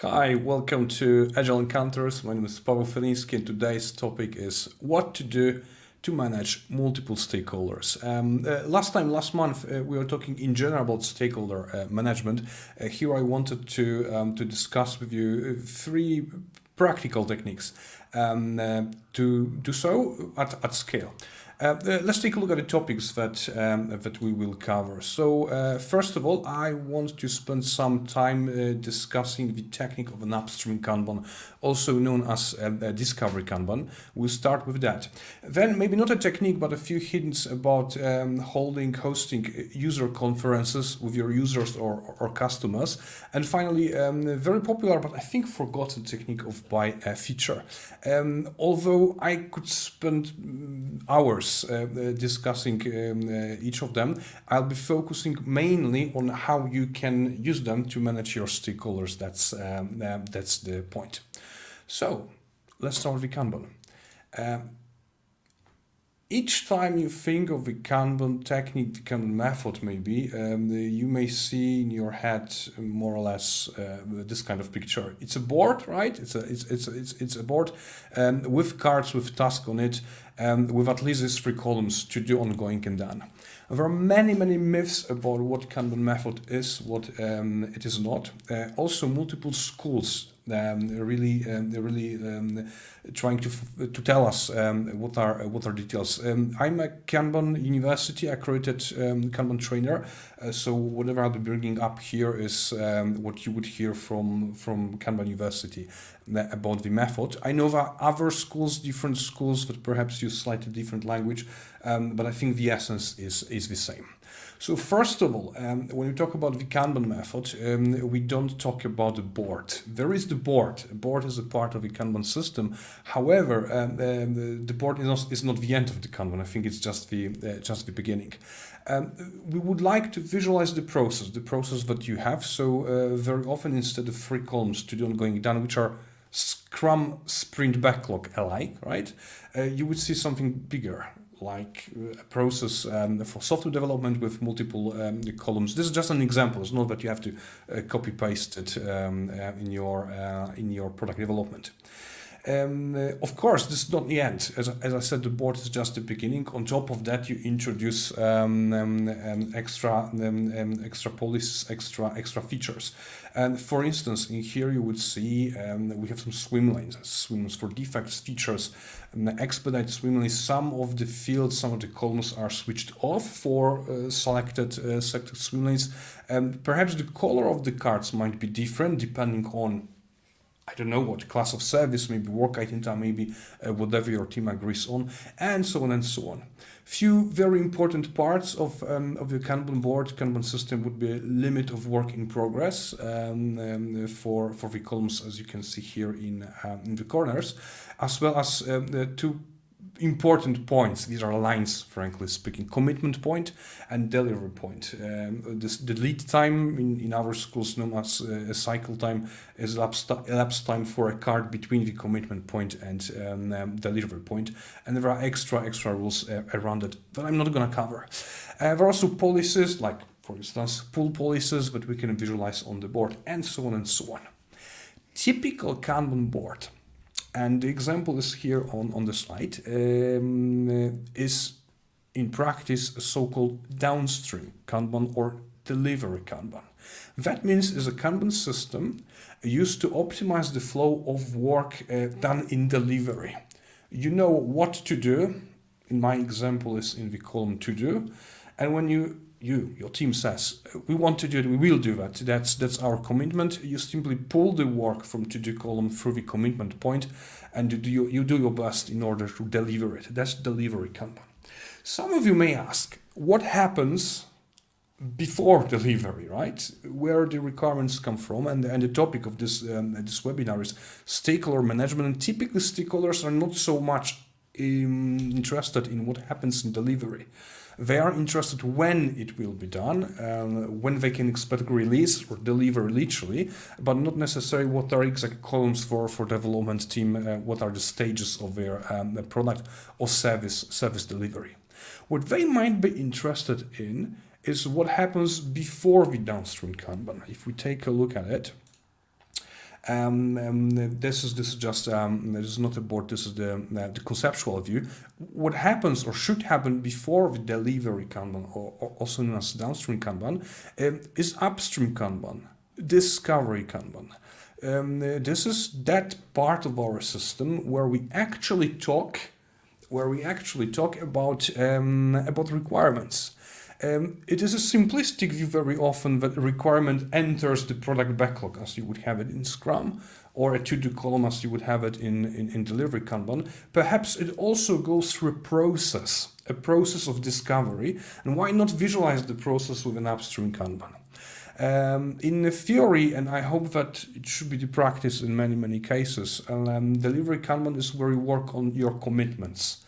Hi, welcome to Agile Encounters. My name is Paweł Feliński and today's topic is what to do to manage multiple stakeholders. Last month, we were talking in general about stakeholder management. Here I wanted to discuss with you three practical techniques to do so at scale. Let's take a look at the topics that we will cover. So first of all, I want to spend some time discussing the technique of an upstream Kanban, also known as discovery Kanban. We'll start with that. Then maybe not a technique, but a few hints about hosting user conferences with your users or customers. And finally, very popular, but I think forgotten technique of by feature. Although I could spend hours discussing each of them, I'll be focusing mainly on how you can use them to manage your stakeholders. That's the point. So let's start with Kanban. Each time you think of the Kanban technique, the Kanban method maybe, you may see in your head more or less this kind of picture. It's a board, right? It's a board with cards with tasks on it, with at least these three columns: to do, ongoing, and done. There are many myths about what Kanban method is, what it is not. Also, multiple schools really trying to tell us what are details. I'm a Kanban University accredited Kanban trainer, so whatever I'll be bringing up here is what you would hear from Kanban University about the method. I know there are other schools, different schools that perhaps use slightly different language, but I think the essence is the same. So first of all, when we talk about the Kanban method, we don't talk about the board. There is the board. A board is a part of the Kanban system. However, the board is not the end of the Kanban. I think it's just the beginning. We would like to visualize the process that you have. So very often, instead of three columns: to do, ongoing, done, which are Scrum Sprint Backlog alike, right? You would see something bigger, like a process for software development with multiple columns. This is just an example. It's not that you have to copy paste it in your product development. Of course, this is not the end. As I said, the board is just the beginning. On top of that, you introduce extra policies, extra features. And for instance, in here you would see we have some swim lanes for defects, features, expedite swim lanes. Some of the fields, some of the columns are switched off for selected swim lanes. Perhaps the color of the cards might be different depending on, I don't know what class of service, maybe work item time, maybe whatever your team agrees on, and so on and so on. Few very important parts of the Kanban board, Kanban system would be limit of work in progress for the columns, as you can see here in the corners, as well as the two important points. These are lines, frankly speaking: commitment point and delivery point. The lead time in our schools, known as cycle time, is elapsed time for a card between the commitment point and delivery point. And there are extra rules around it that I'm not going to cover. There are also policies, like for instance pull policies, that we can visualize on the board, and so on and so on. Typical Kanban board, and the example is here on the slide, is in practice a so-called downstream Kanban or delivery Kanban. That means it's a Kanban system used to optimize the flow of work done in delivery. You know what to do. In my example is in the column to do, and when your team says, we want to do it, we will do that. That's our commitment. You simply pull the work from to-do column through the commitment point, and you do your best in order to deliver it. That's delivery Kanban. Some of you may ask, what happens before delivery, right? Where the requirements come from, and the topic of this webinar is stakeholder management. And typically, stakeholders are not so much interested in what happens in delivery. They are interested when it will be done, when they can expect release or deliver literally, but not necessarily what are exact columns for development team, what are the stages of their product or service delivery. What they might be interested in is what happens before the downstream Kanban. If we take a look at it, This is just this is not a board. This is the conceptual view. What happens or should happen before the delivery Kanban, or also known as downstream Kanban, is upstream Kanban, discovery Kanban. This is that part of our system where we actually talk about requirements. It is a simplistic view very often that a requirement enters the product backlog as you would have it in Scrum, or a to-do column as you would have it in delivery Kanban. Perhaps it also goes through a process of discovery, and why not visualize the process with an upstream Kanban? In the theory, and I hope that it should be the practice in many cases, delivery Kanban is where you work on your commitments.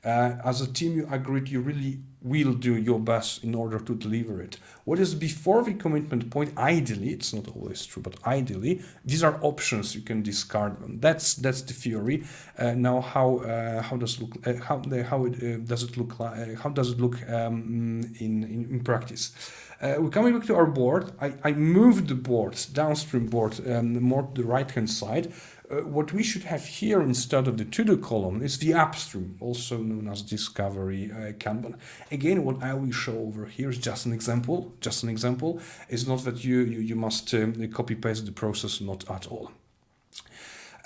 As a team, you agreed you really will do your best in order to deliver it. What is before the commitment point? Ideally, it's not always true, but ideally, these are options. You can discard them. That's the theory. Now, how does it look? How does it look like? How does it look in practice? We're coming back to our board. I moved the board, downstream board, more to the right-hand side. What we should have here instead of the to-do column is the upstream, also known as discovery Kanban. Again, what I will show over here is just an example. Just an example. It's not that you must copy-paste the process, not at all.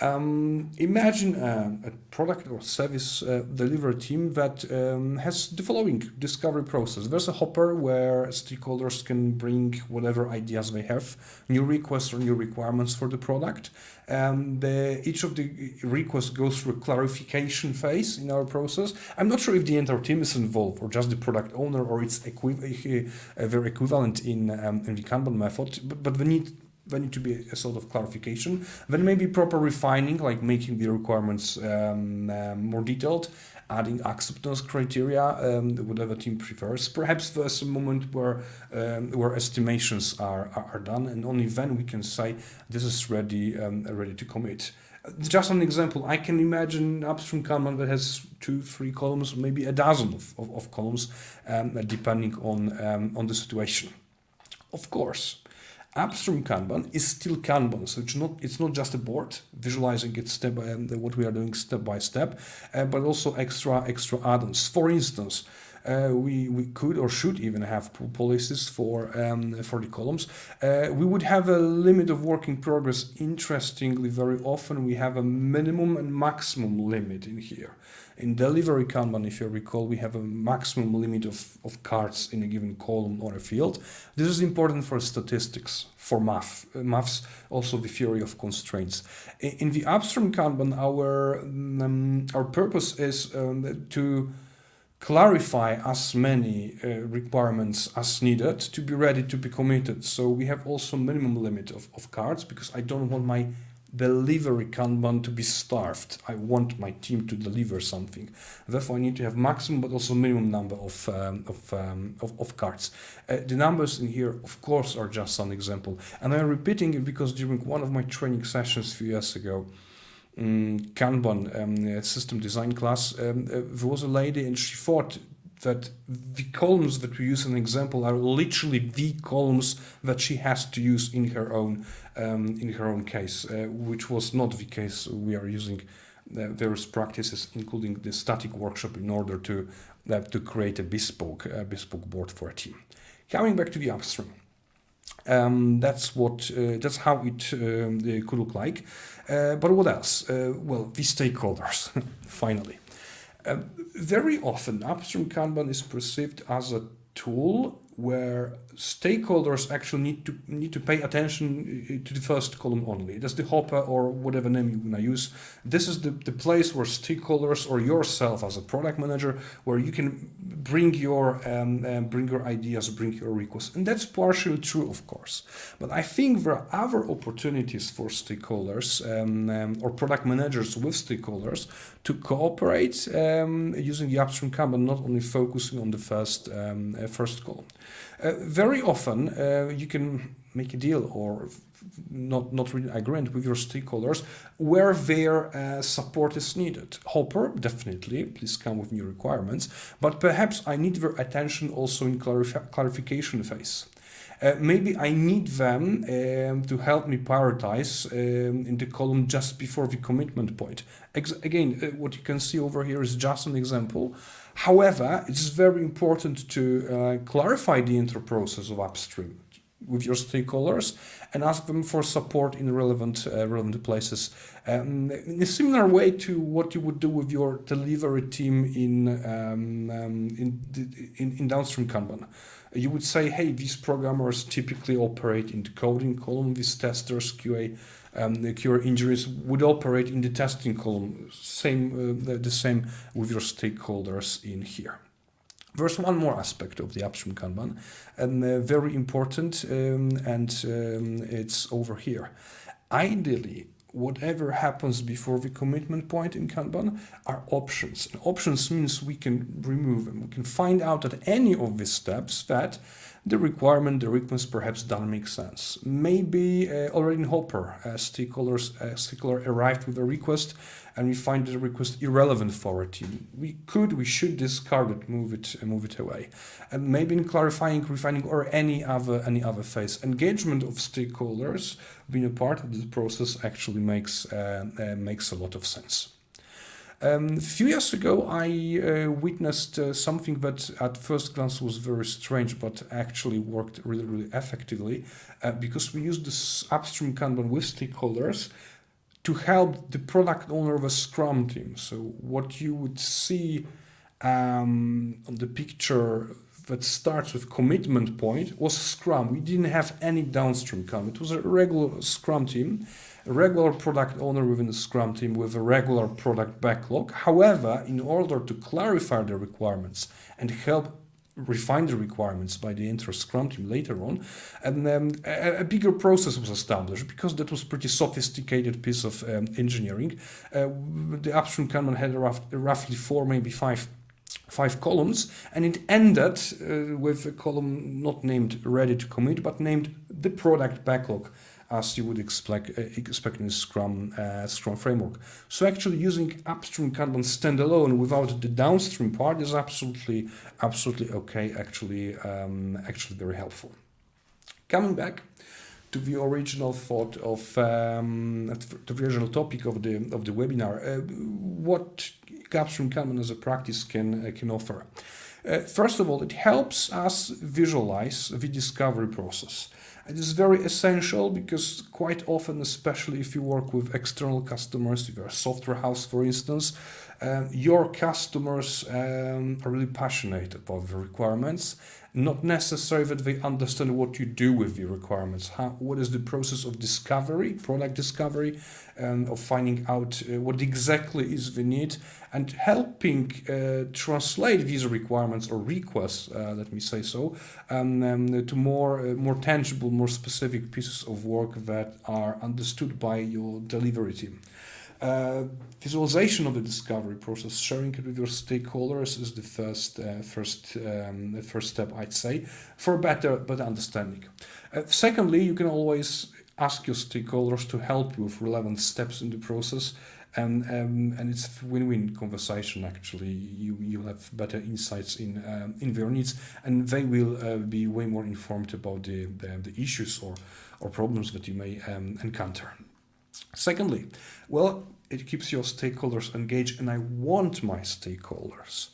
Imagine a product or service delivery team that has the following discovery process. There's a hopper where stakeholders can bring whatever ideas they have, new requests or new requirements for the product. Each of the requests goes through a clarification phase in our process. I'm not sure if the entire team is involved or just the product owner, or it's very equivalent in the Kanban method, but there need to be a sort of clarification. Then maybe proper refining, like making the requirements more detailed, adding acceptance criteria, whatever team prefers. Perhaps there's a moment where estimations are done, and only then we can say this is ready to commit. Just an example, I can imagine upstream Kanban that has 2-3 columns, maybe a dozen of columns, depending on the situation. Of course, upstream Kanban is still Kanban, so it's not just a board visualizing it step by what we are doing step by step, but also extra add-ons. For instance, we could or should even have policies for the columns. We would have a limit of work in progress. Interestingly, very often we have a minimum and maximum limit in here. In delivery Kanban, if you recall, we have a maximum limit of cards in a given column or a field. This is important for statistics, for maths, also the theory of constraints. In the upstream Kanban, our purpose is to clarify as many requirements as needed to be ready to be committed. So we have also minimum limit of cards, because I don't want my delivery Kanban to be starved. I want my team to deliver something. Therefore, I need to have maximum but also minimum number of cards. The numbers in here, of course, are just an example. And I'm repeating it because during one of my training sessions a few years ago, Kanban system design class, there was a lady and she thought that the columns that we use in an example are literally the columns that she has to use in her own case, which was not the case. We are using various practices, including the static workshop, in order to create a bespoke board for a team. Coming back to the upstream. That's how it could look like. But what else? Well, the stakeholders, finally. Very often, upstream Kanban is perceived as a tool where stakeholders actually need to pay attention to the first column only. That's the hopper or whatever name you want to use. This is the place where stakeholders, or yourself as a product manager, where you can bring your ideas, bring your requests. And that's partially true, of course. But I think there are other opportunities for stakeholders or product managers with stakeholders to cooperate using the upstream Kanban, not only focusing on the first column. Very often you can make a deal or not really agreement with your stakeholders where their support is needed. Hopper, definitely, please come with new requirements, but perhaps I need their attention also in clarification phase. Maybe I need them to help me prioritize in the column just before the commitment point. Again, what you can see over here is just an example. However, it's very important to clarify the intro process of Upstream with your stakeholders and ask them for support in relevant places. In a similar way to what you would do with your delivery team in downstream Kanban. You would say, hey, these programmers typically operate in the coding column, these testers, QA engineers would operate in the testing column. The same with your stakeholders in here. There's one more aspect of the Upstream Kanban, very important, and it's over here. Ideally, whatever happens before the commitment point in Kanban are options. And options means we can remove them. We can find out at any of these steps that the request perhaps doesn't make sense. Maybe already in Hopper, a stakeholder arrived with a request and we find the request irrelevant for our team. We should discard it, move it away. And maybe in clarifying, refining, or any other phase. Engagement of stakeholders being a part of the process actually makes a lot of sense. A few years ago, I witnessed something that at first glance was very strange, but actually worked really, really effectively because we used this Upstream Kanban with stakeholders to help the product owner of a Scrum team. So what you would see on the picture that starts with commitment point was Scrum. We didn't have any downstream Kanban. It was a regular Scrum team, a regular product owner within the Scrum team with a regular product backlog. However, in order to clarify the requirements and help refine the requirements by the entire Scrum team later on, and a bigger process was established because that was pretty sophisticated piece of engineering. The Upstream Kanban had roughly 4, maybe 5 columns, and it ended with a column not named ready to commit, but named the product backlog, as you would expect in the Scrum framework. So actually using Upstream Kanban standalone without the downstream part is absolutely okay, actually very helpful. Coming back to the original thought of the original topic of the webinar, what Upstream Kanban as a practice can offer. First of all, it helps us visualize the discovery process. It is very essential because quite often, especially if you work with external customers, if you're a software house, for instance, your customers are really passionate about the requirements, not necessarily that they understand what you do with the requirements, what is the process of discovery, product discovery, of finding out what exactly is the need, and helping translate these requirements or requests, let me say so, to more tangible, more specific pieces of work that are understood by your delivery team. Visualization of the discovery process, sharing it with your stakeholders is the first step, I'd say, for better understanding. Secondly, you can always ask your stakeholders to help you with relevant steps in the process, and it's a win-win conversation. Actually, you have better insights in their needs, and they will be way more informed about the issues or problems that you may encounter. Secondly, well, it keeps your stakeholders engaged, and I want my stakeholders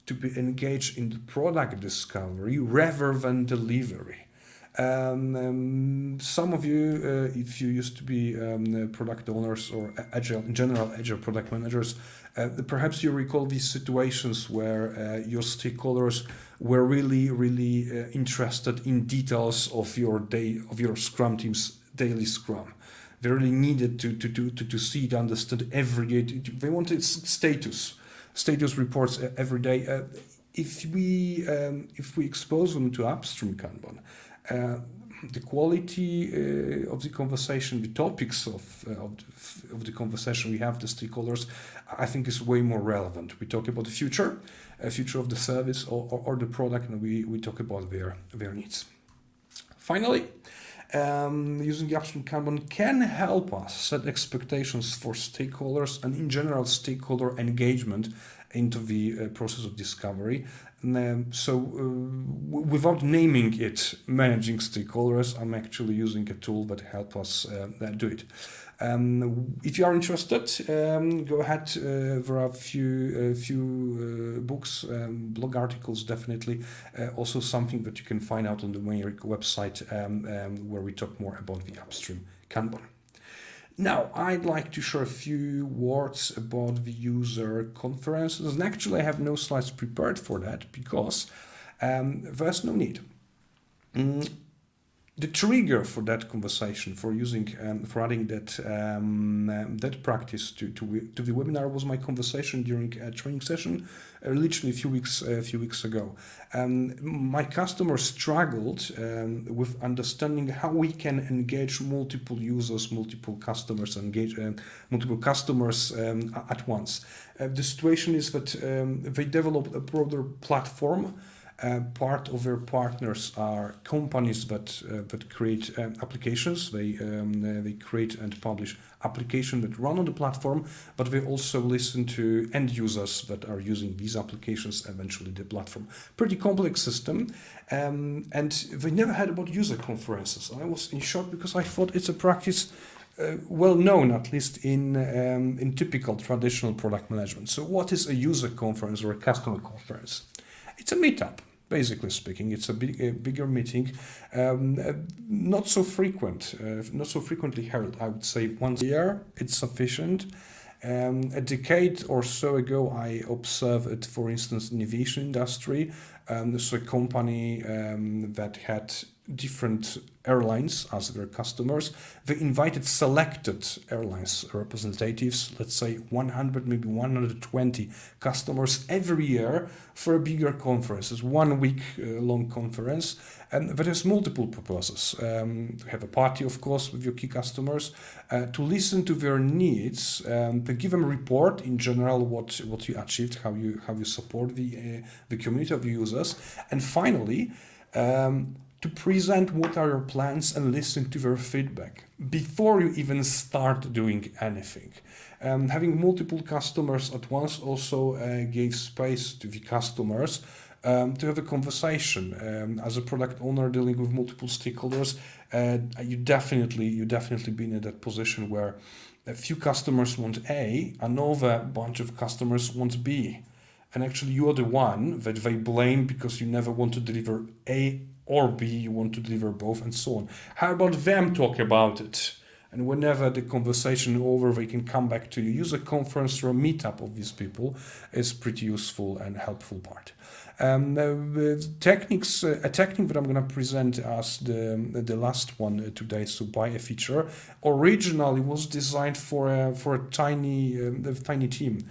to be engaged in the product discovery rather than delivery. Some of you, if you used to be product owners or agile product managers, perhaps you recall these situations where your stakeholders were really interested in details of your Scrum team's daily Scrum. They really needed to see it, understand every day. They wanted status reports every day. If we expose them to Upstream Kanban, the quality of the conversation, the topics of the conversation we have with the stakeholders, I think is way more relevant. We talk about the future of the service or the product, and we talk about their needs. Finally, using the Upstream Kanban can help us set expectations for stakeholders and in general stakeholder engagement into the process of discovery. Without naming it managing stakeholders, I'm actually using a tool that helps us do it. If you are interested, go ahead. There are a few books, blog articles, definitely. Also something that you can find out on the Meyrick website, where we talk more about the Upstream Kanban. Now, I'd like to share a few words about the user conferences. And actually, I have no slides prepared for that because there's no need. The trigger for that conversation, for adding that practice to the webinar, was my conversation during a training session, literally a few weeks ago. My customer struggled with understanding how we can engage multiple users, multiple customers, at once. The situation is that they developed a broader platform. Part of their partners are companies that create applications. They create and publish applications that run on the platform, but they also listen to end users that are using these applications, eventually the platform. Pretty complex system, and they never had about user conferences. I was in shock because I thought it's a practice well known, at least in typical traditional product management. So what is a user conference or a customer conference? It's a meetup. Basically speaking, it's a bigger meeting, not so frequently held. I would say once a year, it's sufficient. A decade or so ago, I observed it, for instance, in the aviation industry. So a company that had different airlines as their customers. They invited selected airlines representatives, let's say 100, maybe 120 customers every year for a bigger conference. It's 1 week long conference, and that has multiple purposes. To have a party, of course, with your key customers, to listen to their needs, to give them a report in general what you achieved, how you support the community of users, and finally, to present what are your plans and listen to their feedback before you even start doing anything. Having multiple customers at once also gave space to the customers to have a conversation. As a product owner dealing with multiple stakeholders, you definitely been in that position where a few customers want A, another bunch of customers want B. And actually you are the one that they blame because you never want to deliver A or B, you want to deliver both, and so on. How about them talk about it? And whenever the conversation over, they can come back to you. User conference or a meetup of these people is pretty useful and helpful part. Techniques, a technique that I'm going to present as the last one today, so buy a feature, originally was designed for a tiny team.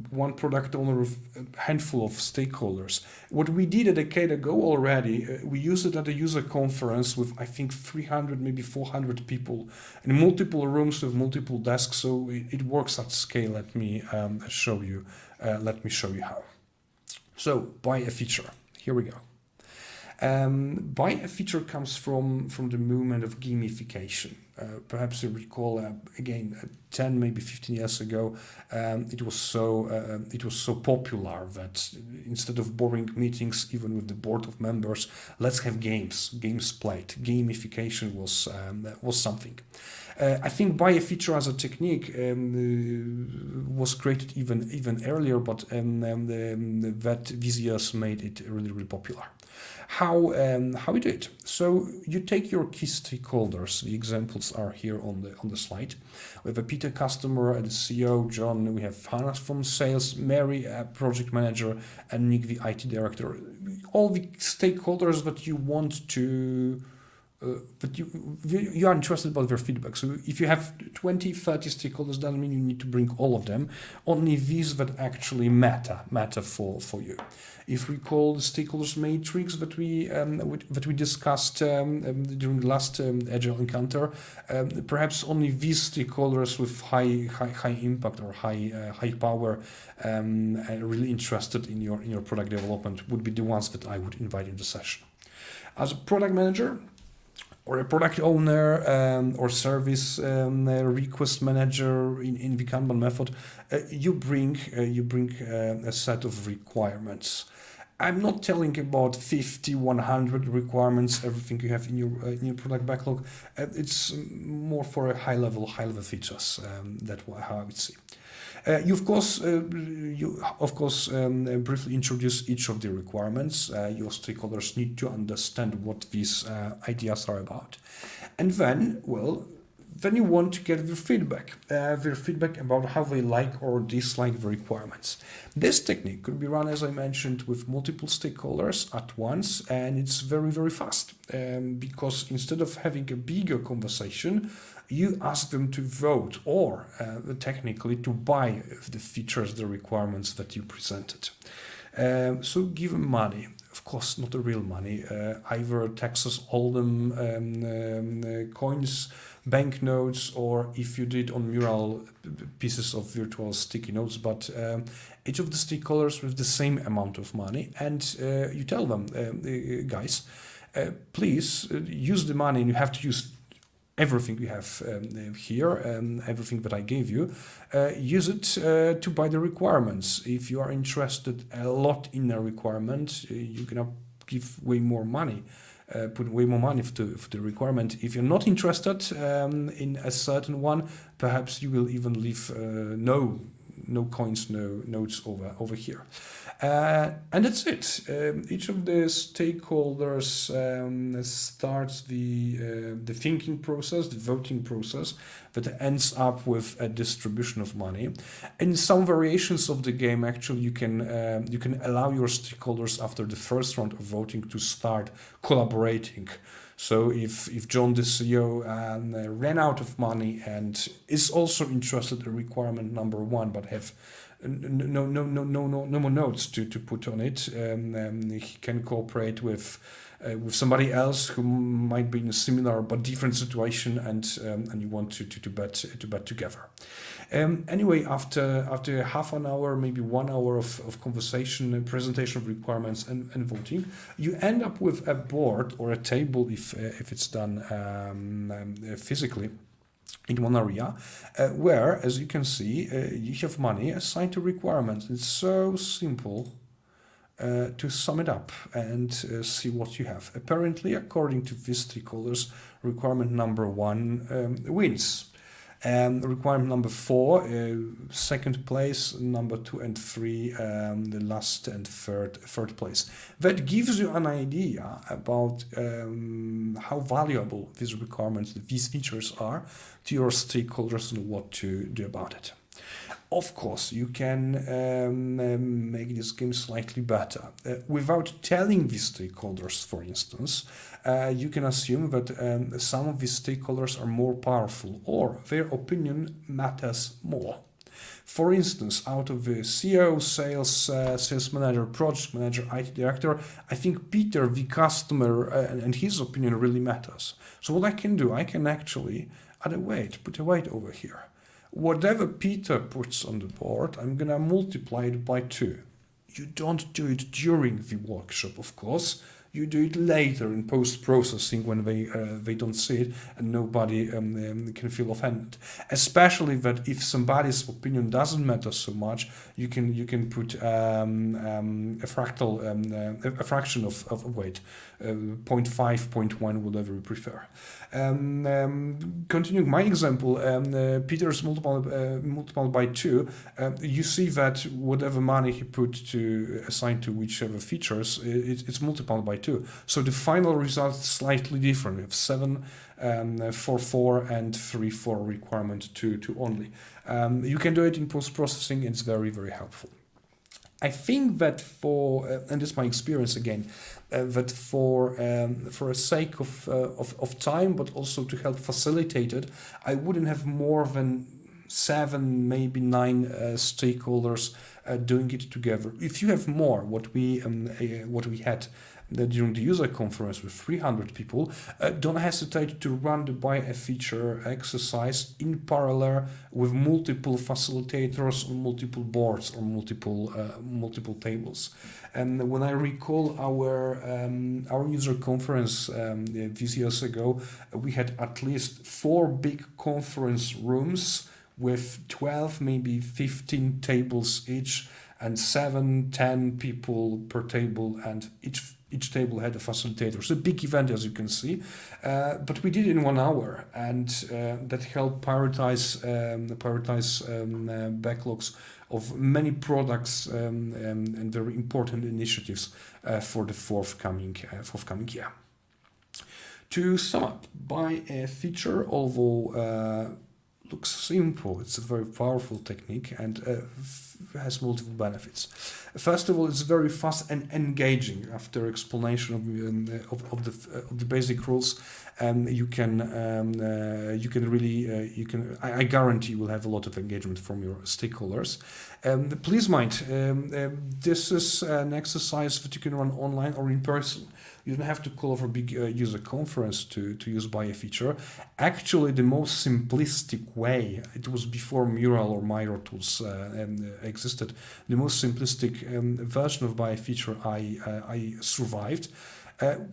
One product owner with a handful of stakeholders. What we did a decade ago already, we used it at a user conference with, I think, 300, maybe 400 people in multiple rooms with multiple desks. So it works at scale. Let me show you how. So buy a feature. Here we go. Buy a feature comes from the movement of gamification. Perhaps you recall again 10, maybe 15 years ago, it was so popular that instead of boring meetings, even with the board of members, let's have games played. Gamification was something. I think buy a feature as a technique was created even earlier, but that these years made it really popular. How we do it? So you take your key stakeholders. The examples are here on the slide. We have a Peter customer, the CEO, John. We have Hannah from sales, Mary, project manager, and Nick, the IT director. All the stakeholders that you want to. But you are interested about their feedback. So if you have 20, 30 stakeholders, doesn't mean you need to bring all of them. Only these that actually matter for you. If we call the stakeholders matrix that we discussed during the last Agile Encounter, perhaps only these stakeholders with high impact or high power, really interested in your product development would be the ones that I would invite in the session. As a product manager, or a product owner or service request manager in the Kanban method, you bring a set of requirements. I'm not telling about 50, 100 requirements, everything you have in your product backlog. It's more for a high level features. That's how I would see. You of course briefly introduce each of the requirements. Your stakeholders need to understand what these ideas are about, and then you want to get their feedback about how they like or dislike the requirements. This technique could be run, as I mentioned, with multiple stakeholders at once, and it's very, very fast because instead of having a bigger conversation, you ask them to vote or technically to buy the features, the requirements that you presented. So give them money. Of course, not the real money, either Texas Hold'em coins, banknotes, or if you did on Mural, pieces of virtual sticky notes, but each of the stakeholders with the same amount of money, and you tell them, guys, please use the money, and you have to use everything you have here, everything that I gave you, use it to buy the requirements. If you are interested a lot in a requirement, you're gonna give way more money, put way more money for the requirement. If you're not interested in a certain one, perhaps you will even leave no coins, no notes over here. And that's it. Each of the stakeholders starts the thinking process, the voting process, that ends up with a distribution of money. In some variations of the game, actually, you can allow your stakeholders after the first round of voting to start collaborating. So if John, the CEO, ran out of money and is also interested in requirement number 1, but have no more notes to put on it, he can cooperate with somebody else who might be in a similar but different situation, and you want to bet together. Anyway, after half an hour, maybe 1 hour of conversation, presentation of requirements, and voting, you end up with a board or a table if it's done physically in one area, where, as you can see, you have money assigned to requirements. It's so simple to sum it up and see what you have. Apparently, according to these stakeholders, requirement number 1 wins. And requirement number 4, second place, number 2 and 3, the last and third place. That gives you an idea about how valuable these requirements, these features are to your stakeholders and what to do about it. Of course, you can make this game slightly better. Without telling the stakeholders, for instance, you can assume that some of these stakeholders are more powerful or their opinion matters more. For instance, out of the CEO, sales manager, project manager, IT director, I think Peter, the customer, and his opinion really matters. So what I can do, I can actually add a weight, put a weight over here. Whatever Peter puts on the board, I'm gonna multiply it by 2. You don't do it during the workshop, of course. You do it later in post-processing when they don't see it and nobody can feel offended. Especially that if somebody's opinion doesn't matter so much, you can put a fraction of weight, 0.5, 0.1, whatever you prefer. Continuing my example, Peter's multiplied by 2. You see that whatever money he put to assign to whichever features, it's multiplied by 2. So the final result is slightly different. We have 7 for 4 and 3 for requirement 2 only. You can do it in post-processing. It's very, very helpful. I think that and this is my experience again, that for a sake of time, but also to help facilitate it, I wouldn't have more than 7, maybe 9 stakeholders doing it together. If you have more, what we had during the user conference with 300 people, don't hesitate to run the buy a feature exercise in parallel with multiple facilitators on multiple boards or multiple tables. And when I recall our user conference these years ago, we had at least 4 big conference rooms with 12, maybe 15 tables each, and 7, 10 people per table, and each table had a facilitator. It's a big event, as you can see, but we did it in 1 hour, and that helped prioritize backlogs of many products and very important initiatives for the forthcoming year. To sum up, buy a feature, although looks simple, it's a very powerful technique and has multiple benefits. First of all, it's very fast and engaging. After explanation of the basic rules, you can I guarantee you will have a lot of engagement from your stakeholders. Please mind, this is an exercise that you can run online or in person. You don't have to call for a big user conference to use buy a feature. Actually, the most simplistic way, it was before Mural or Miro tools existed, the most simplistic version of buy a feature I survived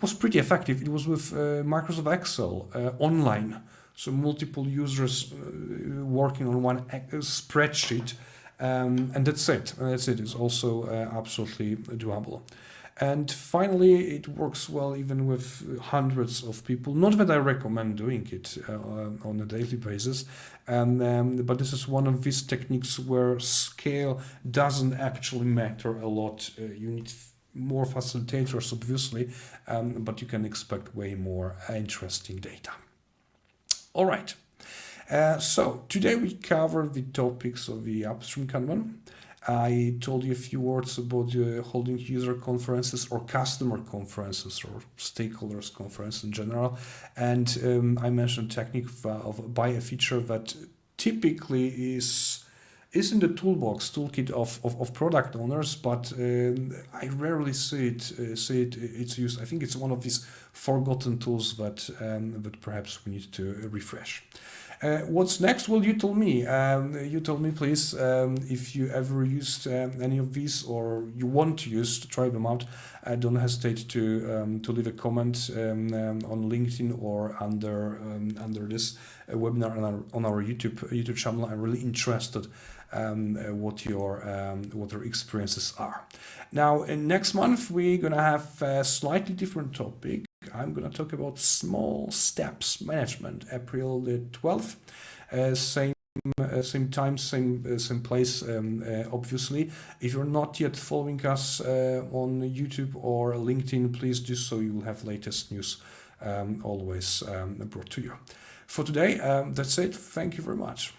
was pretty effective. It was with Microsoft Excel online. So multiple users working on one spreadsheet, and that's it. It's also absolutely doable. And finally, it works well even with hundreds of people. Not that I recommend doing it on a daily basis, but this is one of these techniques where scale doesn't actually matter a lot. You need more facilitators, obviously, but you can expect way more interesting data. All right. So today we covered the topics of the Upstream Kanban. I told you a few words about holding user conferences or customer conferences or stakeholders conference in general. And I mentioned technique of buy a feature that typically is in the toolkit of product owners, but I rarely see it's used. I think it's one of these forgotten tools that perhaps we need to refresh. What's next? Well, you tell me. You tell me, please, if you ever used any of these or you want to use to try them out. Don't hesitate to leave a comment on LinkedIn or under this webinar on our YouTube channel. I'm really interested what your experiences are. Now, next month we're gonna have a slightly different topic. I'm going to talk about small steps management, April the 12th, same time, same place, obviously. If you're not yet following us on YouTube or LinkedIn, please do so. You will have latest news always brought to you. For today, that's it. Thank you very much.